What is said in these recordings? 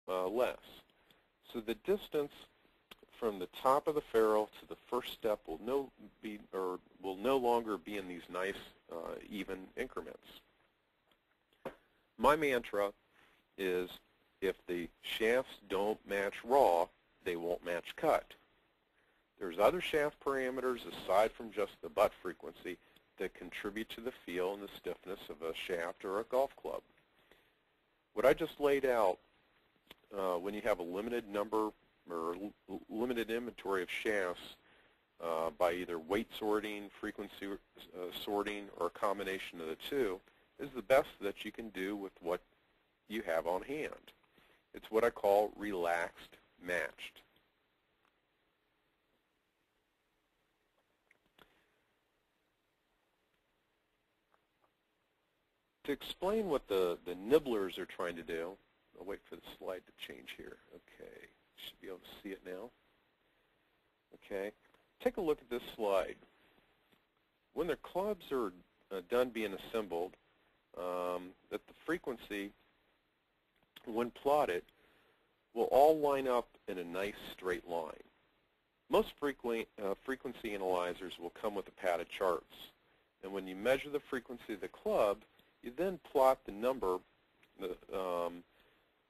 less. So the distance from the top of the ferrule to the first step will no longer be in these nice even increments. My mantra is if the shafts don't match raw, they won't match cut. There's other shaft parameters aside from just the butt frequency that contribute to the feel and the stiffness of a shaft or a golf club. What I just laid out, when you have a limited number or limited inventory of shafts by either weight sorting, frequency sorting, or a combination of the two, is the best that you can do with what you have on hand. It's what I call relaxed matched. To explain what the nibblers are trying to do, I'll wait for the slide to change here. Okay, should be able to see it now. Okay, take a look at this slide. When the clubs are done being assembled, that the frequency, when plotted, will all line up in a nice straight line. Most frequency analyzers will come with a pad of charts. And when you measure the frequency of the club, you then plot the number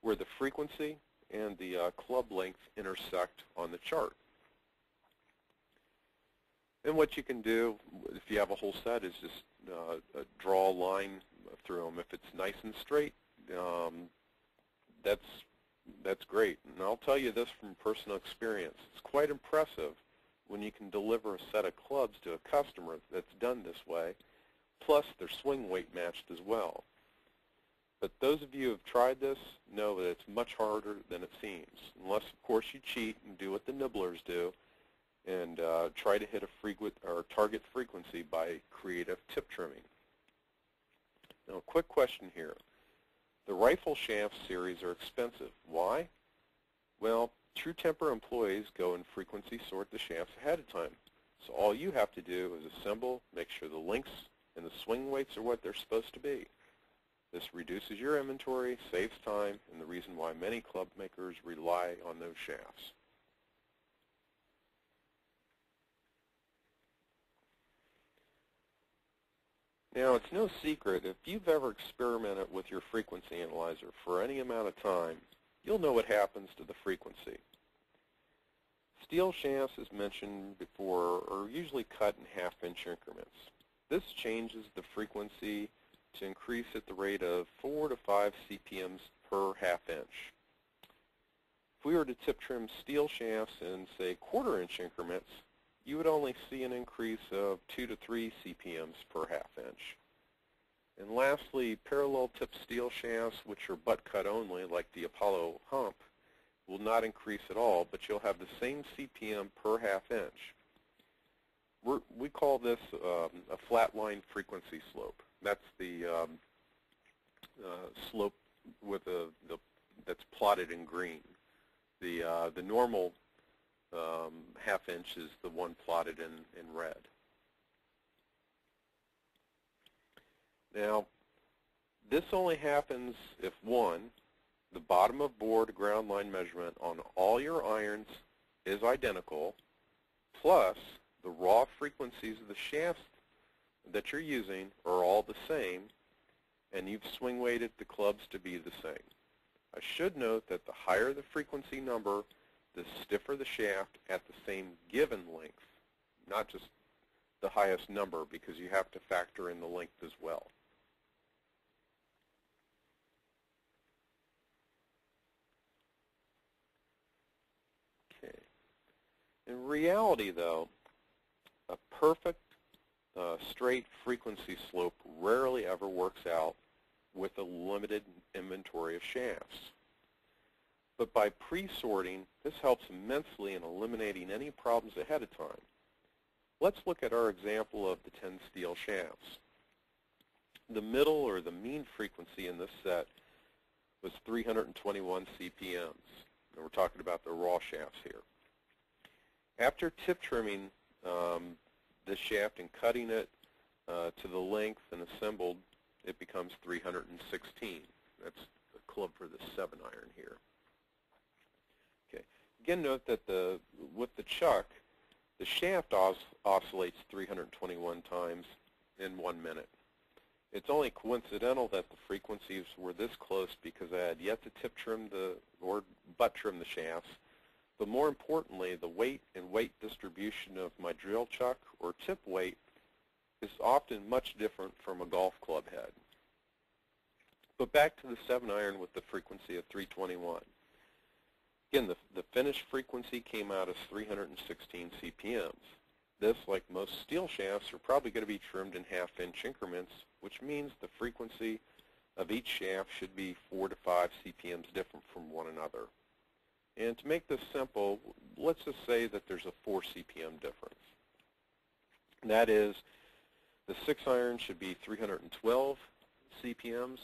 where the frequency and the club length intersect on the chart. And what you can do, if you have a whole set, is just draw a line through them. If it's nice and straight, that's great. And I'll tell you this from personal experience. It's quite impressive when you can deliver a set of clubs to a customer that's done this way, plus their swing weight matched as well. But those of you who have tried this know that it's much harder than it seems, unless, of course, you cheat and do what the nibblers do and try to hit a target frequency by creative tip trimming. Now, a quick question here. The rifle shaft series are expensive. Why? Well, True Temper employees go and frequency sort the shafts ahead of time. So all you have to do is assemble, make sure the lengths and the swing weights are what they're supposed to be. This reduces your inventory, saves time, and the reason why many club makers rely on those shafts. Now, it's no secret, if you've ever experimented with your frequency analyzer for any amount of time, you'll know what happens to the frequency. Steel shafts, as mentioned before, are usually cut in half-inch increments. This changes the frequency to increase at the rate of 4 to 5 CPMs per half-inch. If we were to tip trim steel shafts in, say, quarter-inch increments, you would only see an increase of 2 to 3 CPMs per half-inch. And lastly, parallel tip steel shafts, which are butt cut only, like the Apollo hump, will not increase at all, but you'll have the same CPM per half-inch. We call this a flat line frequency slope. That's the slope with that's plotted in green. The normal half-inch is the one plotted in red. Now, this only happens if, one, the bottom of bore to ground line measurement on all your irons is identical, plus the raw frequencies of the shafts that you're using are all the same, and you've swing weighted the clubs to be the same. I should note that the higher the frequency number, the stiffer the shaft at the same given length, not just the highest number, because you have to factor in the length as well. Okay. In reality, though, a perfect straight frequency slope rarely ever works out with a limited inventory of shafts. But by pre-sorting, this helps immensely in eliminating any problems ahead of time. Let's look at our example of the 10 steel shafts. The middle, or the mean frequency in this set, was 321 CPMs. And we're talking about the raw shafts here. After tip trimming this shaft and cutting it to the length and assembled, it becomes 316. That's the club for the 7-iron here. Again, note that with the chuck, the shaft oscillates 321 times in 1 minute. It's only coincidental that the frequencies were this close because I had yet to tip trim or butt trim the shafts. But more importantly, the weight and weight distribution of my drill chuck or tip weight is often much different from a golf club head. But back to the 7-iron with the frequency of 321. Again, the finished frequency came out as 316 CPMs. This, like most steel shafts, are probably going to be trimmed in half-inch increments, which means the frequency of each shaft should be 4 to 5 CPMs different from one another. And to make this simple, let's just say that there's a 4 CPM difference. And that is, the 6-iron should be 312 CPMs,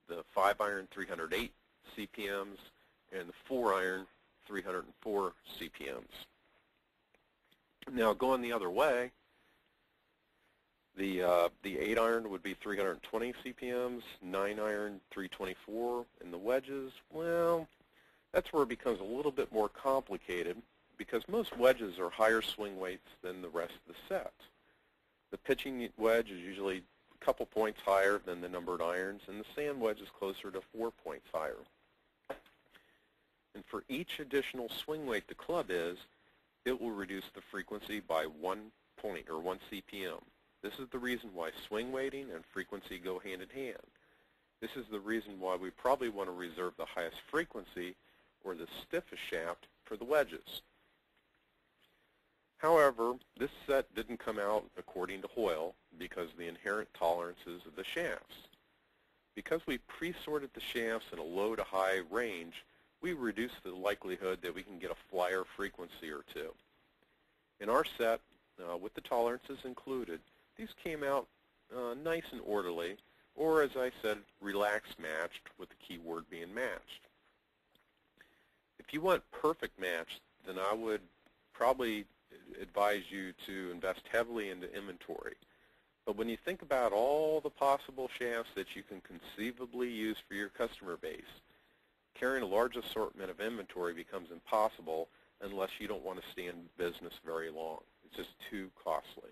the 5-iron 308 CPMs, and the 4-iron 304 CPMs. Now going the other way, the 8-iron would be 320 CPMs, 9-iron 324, and the wedges, well, that's where it becomes a little bit more complicated because most wedges are higher swing weights than the rest of the set. The pitching wedge is usually a couple points higher than the numbered irons, and the sand wedge is closer to 4 points higher. And for each additional swing weight the club is, it will reduce the frequency by 1 point or 1 CPM. This is the reason why swing weighting and frequency go hand in hand. This is the reason why we probably want to reserve the highest frequency or the stiffest shaft for the wedges. However, this set didn't come out according to Hoyle because of the inherent tolerances of the shafts. Because we pre-sorted the shafts in a low to high range, we reduce the likelihood that we can get a flyer frequency or two. In our set, with the tolerances included, these came out nice and orderly, or as I said, relaxed matched, with the key word being matched. If you want perfect match, then I would probably advise you to invest heavily into inventory. But when you think about all the possible shafts that you can conceivably use for your customer base, carrying a large assortment of inventory becomes impossible unless you don't want to stay in business very long. It's just too costly.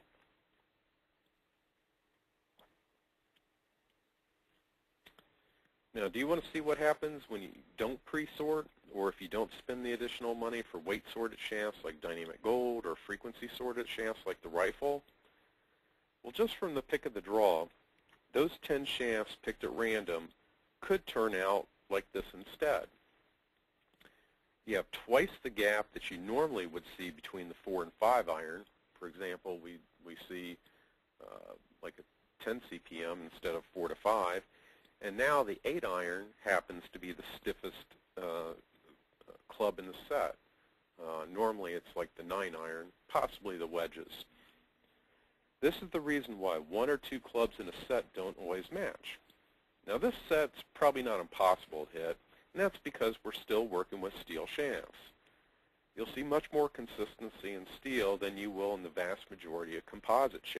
Now, do you want to see what happens when you don't pre-sort, or if you don't spend the additional money for weight-sorted shafts like Dynamic Gold or frequency-sorted shafts like the Rifle? Well, just from the pick of the draw, those 10 shafts picked at random could turn out like this instead. You have twice the gap that you normally would see between the 4 and 5 iron. For example, we see like a 10 CPM instead of 4 to 5. And now the 8 iron happens to be the stiffest club in the set. Normally it's like the 9 iron, possibly the wedges. This is the reason why 1 or 2 clubs in a set don't always match. Now this set's probably not impossible to hit, and that's because we're still working with steel shafts. You'll see much more consistency in steel than you will in the vast majority of composite shafts.